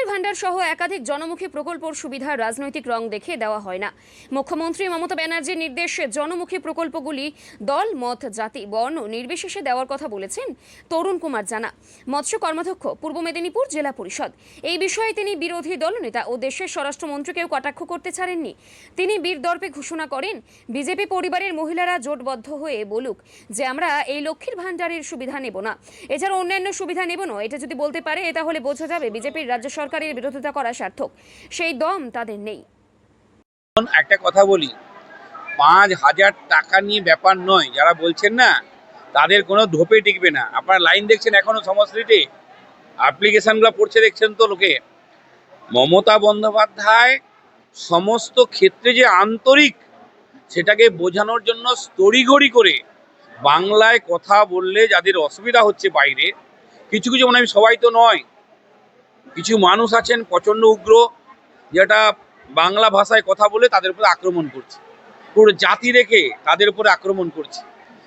লক্ষ্মীর ভান্ডার সহ একাধিক জনমুখী প্রকল্পের সুবিধার রাজনৈতিক রং দেখে দেওয়া হয় না। মুখ্যমন্ত্রী মমতা ব্যানার্জির নির্দেশে জনমুখী প্রকল্পগুলি দল, মত, জাতি, বর্ণ নির্বিশেষে দেওয়ার কথা বলেছেন তরুণ কুমার জানা, মৎস্য কর্মাধ্যক্ষ, পূর্ব মেদিনীপুর জেলা পরিষদ। এই বিষয়ে তিনি বিরোধী দলনেতা ও দেশের স্বরাষ্ট্রমন্ত্রীকেও কটাক্ষ করতে ছাড়েননি। তিনি বীরদর্পে ঘোষণা করেন, বিজেপি পরিবারের মহিলারা জোটবদ্ধ হয়ে বলুক যে আমরা এই লক্ষ্মীর ভান্ডারের সুবিধা নেব না, এছাড়া অন্যান্য সুবিধা নেব না। এটা যদি বলতে পারে তাহলে বোঝা যাবে বিজেপির রাজ্য সরকারের বিরোধিতা করা সার্থক। সেই দম তাদের নেই। একটা কথা বলি, 5,000 টাকা নিয়ে ব্যাপার নয়। যারা বলছেন না, তাদের কোনো ধোপে টিকবে না। আপনারা লাইন দেখছেন এখনো সমষ্টিতে, অ্যাপ্লিকেশনগুলো পড়ছে দেখছেন তো লোকে। মমতা বন্দ্যোপাধ্যায় সমস্ত ক্ষেত্রে যে আন্তরিক, সেটাকে বোঝানোর জন্য তড়িঘড়ি করে বাংলায় কথা বললে যাদের অসুবিধা হচ্ছে বাইরে, কিছু কিছু মানে সবাই তো নয়, কিছু মানুষ আছেন প্রচণ্ড উগ্র, যেটা বাংলা ভাষায় কথা বলে তাদের উপরে আক্রমণ করছে, পুরো জাতি রেখে তাদের উপরে আক্রমণ করছে।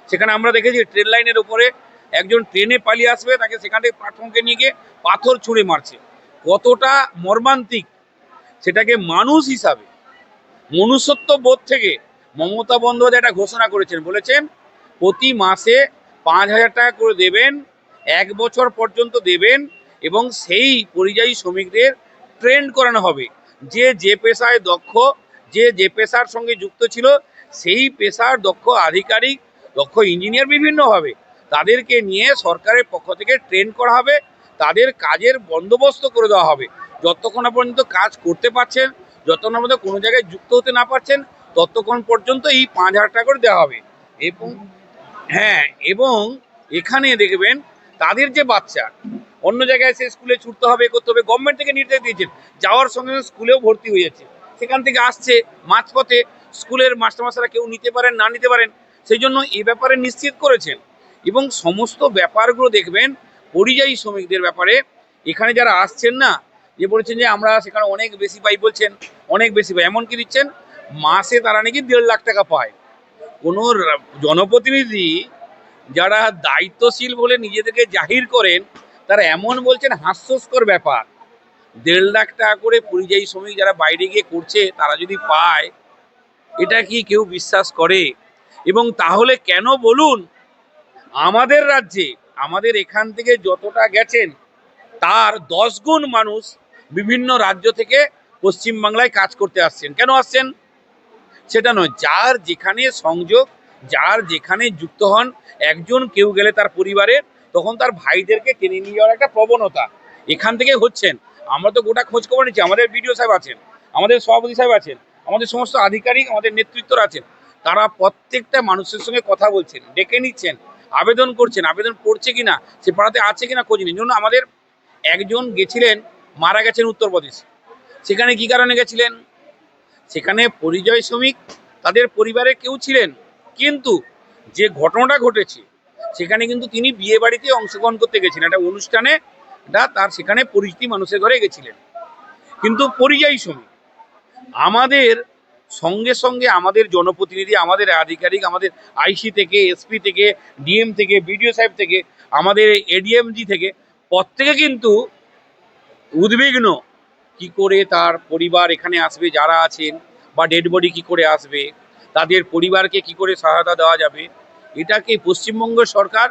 সেখানে আমরা দেখেছি ট্রেন লাইনের উপরে একজন ট্রেনে পালিয়ে আসবে, তাকে সেখান থেকে প্ল্যাটফর্মকে নিয়ে গিয়ে পাথর ছুঁড়ে মারছে। কতটা মর্মান্তিক! সেটাকে মানুষ হিসাবে, মনুষ্যত্ব বোধ থেকে মমতা বন্দ্যোপাধ্যায় একটা ঘোষণা করেছেন, বলেছেন প্রতি মাসে 5,000 টাকা করে দেবেন, 1 বছর পর্যন্ত দেবেন, এবং সেই পরিযায়ী শ্রমিকদের ট্রেন্ড করানো হবে। যে যে পেশায় দক্ষ, যে যে পেশার সঙ্গে যুক্ত ছিল, সেই পেশার দক্ষ আধিকারিক, দক্ষ ইঞ্জিনিয়ার বিভিন্নভাবে তাদেরকে নিয়ে সরকারের পক্ষ থেকে ট্রেন করা হবে, তাদের কাজের বন্দোবস্ত করে দেওয়া হবে। যতক্ষণ না পর্যন্ত কাজ করতে পারছেন, যতক্ষণ না পর্যন্ত কোনো জায়গায় যুক্ত হতে না পারছেন, ততক্ষণ পর্যন্ত এই 5,000 টাকা করে দেওয়া হবে। এবং এবং এখানে দেখবেন তাদের যে বাচ্চা অন্য জায়গায় সে স্কুলে ছুটতে হবে, করতে হবে, গভর্নমেন্ট থেকে নির্দেশ দিয়েছেন, যাওয়ার সঙ্গে সঙ্গে স্কুলেও ভর্তি হয়ে যাচ্ছে। সেখান থেকে আসছে মাঝপথে, স্কুলের মাস্টারমশাইরা কেউ নিতে পারেন, না নিতে পারেন, সেই জন্য এ ব্যাপারে নিশ্চিত করেছেন। এবং সমস্ত ব্যাপারগুলো দেখবেন পরিযায়ী শ্রমিকদের ব্যাপারে, এখানে যারা আসছেন না, যে বলেছেন যে আমরা সেখানে অনেক বেশি পাই, বলছেন অনেক বেশি পাই, এমনকি দিচ্ছেন মাসে তারা নাকি 1.5 লাখ টাকা পায়। কোনো জনপ্রতিনিধি যারা দায়িত্বশীল বলে নিজেদেরকে জাহির করেন, তারা এমন বলছেন, হাস্যস্কর ব্যাপার। 1.5 লাখ টাকা করে পরিযায়ী শ্রমিক যারা বাইরে গিয়ে করছে, তারা যদি পায়, এটা কি কেউ বিশ্বাস করে? এবং তাহলে কেন বলুন, আমাদের রাজ্যে, আমাদের এখান থেকে যতটা গেছেন তার 10 গুণ মানুষ বিভিন্ন রাজ্য থেকে পশ্চিমবাংলায় কাজ করতে আসছেন। কেন আসছেন সেটা নয়, যার যেখানে সংযোগ, যার যেখানে যুক্ত হন, একজন কেউ গেলে তার পরিবারে, তখন তার ভাইদেরকে টেনে নিয়ে যাওয়ার একটা প্রবণতা এখান থেকে হচ্ছেন। আমরা তো গোটা খোঁজ খবর নিচ্ছি, আমাদের বিডিও সাহেব আছেন, আমাদের সভাপতি সাহেব আছেন, আমাদের সমস্ত আধিকারিক, আমাদের নেতৃত্বরা আছেন, তারা প্রত্যেকটা মানুষের সঙ্গে কথা বলছেন, ডেকে নিচ্ছেন, আবেদন করছেন, আবেদন পড়ছে কিনা, সে পাড়াতে আছে কিনা খোঁজ নিন। জন্য আমাদের একজন গেছিলেন, মারা গেছেন উত্তরপ্রদেশ। সেখানে কি কারণে গেছিলেন? সেখানে পরিযায়ী শ্রমিক, তাদের পরিবারের কেউ ছিলেন, কিন্তু যে ঘটনাটা ঘটেছে সেখানে কিন্তু তিনি বিয়ে বাড়িতে অংশগ্রহণ করতে গেছিলেন, একটা অনুষ্ঠানে, তার সেখানে পরিচিতি মানুষের ঘরে গেছিলেন। কিন্তু পরিযায়ী শ্রমিক আমাদের সঙ্গে সঙ্গে আমাদের জনপ্রতিনিধি, আমাদের আধিকারিক, আমাদের আইসি থেকে, এসপি থেকে, ডিএম থেকে, বিডিও সাহেব থেকে, আমাদের এডিএমজি থেকে, প্রত্যেকে কিন্তু উদ্বিগ্ন, কি করে তার পরিবার এখানে আসবে যারা আছেন, বা ডেড বডি কী করে আসবে, তাদের পরিবারকে কি করে সহায়তা দেওয়া যাবে। এটাকে পশ্চিমবঙ্গ সরকার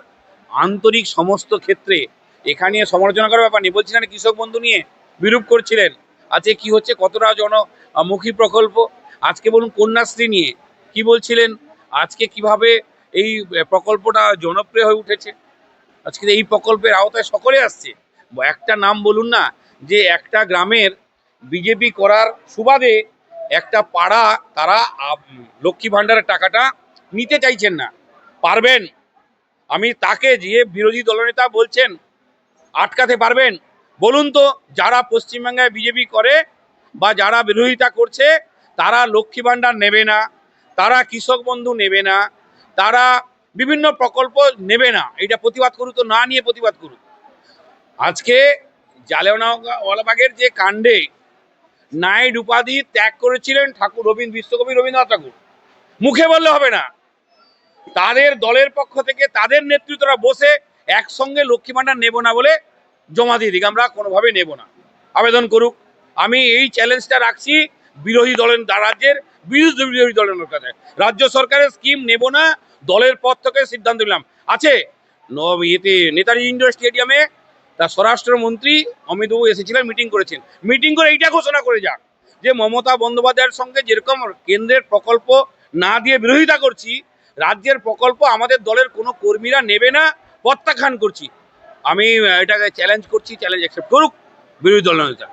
আন্তরিক সমস্ত ক্ষেত্রে, এখানে সমালোচনা করার ব্যাপার নেই। বলছিলেন কৃষক বন্ধু নিয়ে বিরূপ করছিলেন, আজকে কি হচ্ছে, কতটা জনমুখী প্রকল্প। আজকে বলুন কন্যাশ্রী নিয়ে কি বলছিলেন, আজকে কিভাবে এই প্রকল্পটা জনপ্রিয় হয়ে উঠেছে। আজকে এই প্রকল্পের আওতায় সকলে আসছে। একটা নাম বলুন না, যে একটা গ্রামের বিজেপি করার সুবাদে একটা পাড়া তারা লক্ষ্মী ভাণ্ডারের টাকাটা নিতে চাইছেন না, পারবেন? আমি তাকে, যে বিরোধী দলনেতা বলছেন আটকাতে পারবেন? বলুন তো, যারা পশ্চিমবাংলায় বিজেপি করে বা যারা বিরোধিতা করছে, তারা লক্ষ্মী ভাণ্ডার নেবে না, তারা কৃষক বন্ধু নেবে না, তারা বিভিন্ন প্রকল্প নেবে না। এটা প্রতিবাদ করুক, তো না নিয়ে প্রতিবাদ করুক। আজকে জালিয়ানওয়ালাবাগের যে কাণ্ডে নাইট উপাধি ত্যাগ করেছিলেন বিশ্বকবি রবীন্দ্রনাথ ঠাকুর, মুখে বললে হবে না, তাদের দলের পক্ষ থেকে তাদের নেতৃত্বরা বসে একসঙ্গে লক্ষ্মী ভাণ্ডার নেব না বলে জমা দিয়ে দিক, আমরা কোনোভাবে নেব না। আবেদন করুক। আমি এই চ্যালেঞ্জটা রাখছি বিরোধী দলের রাজ্যের বিরোধী দলের কাছে। রাজ্য সরকারের স্কিম নেব না, দলের পর থেকে সিদ্ধান্ত নিলাম। আছে ইয়েতে নেতাজি ইন্ডোর স্টেডিয়ামে তার স্বরাষ্ট্রমন্ত্রী অমিতবাবু এসেছিলেন, মিটিং করেছেন। মিটিং করে এইটা ঘোষণা করে যাক যে মমতা বন্দ্যোপাধ্যায়ের সঙ্গে যেরকম কেন্দ্রের প্রকল্প না দিয়ে বিরোধিতা করছি, রাজ্যের প্রকল্প আমাদের দলের কোনো কর্মীরা নেবে না, প্রত্যাখ্যান করছি। আমি এটাকে চ্যালেঞ্জ করছি, চ্যালেঞ্জ অ্যাকসেপ্ট করুক বিরোধী দল নেতা।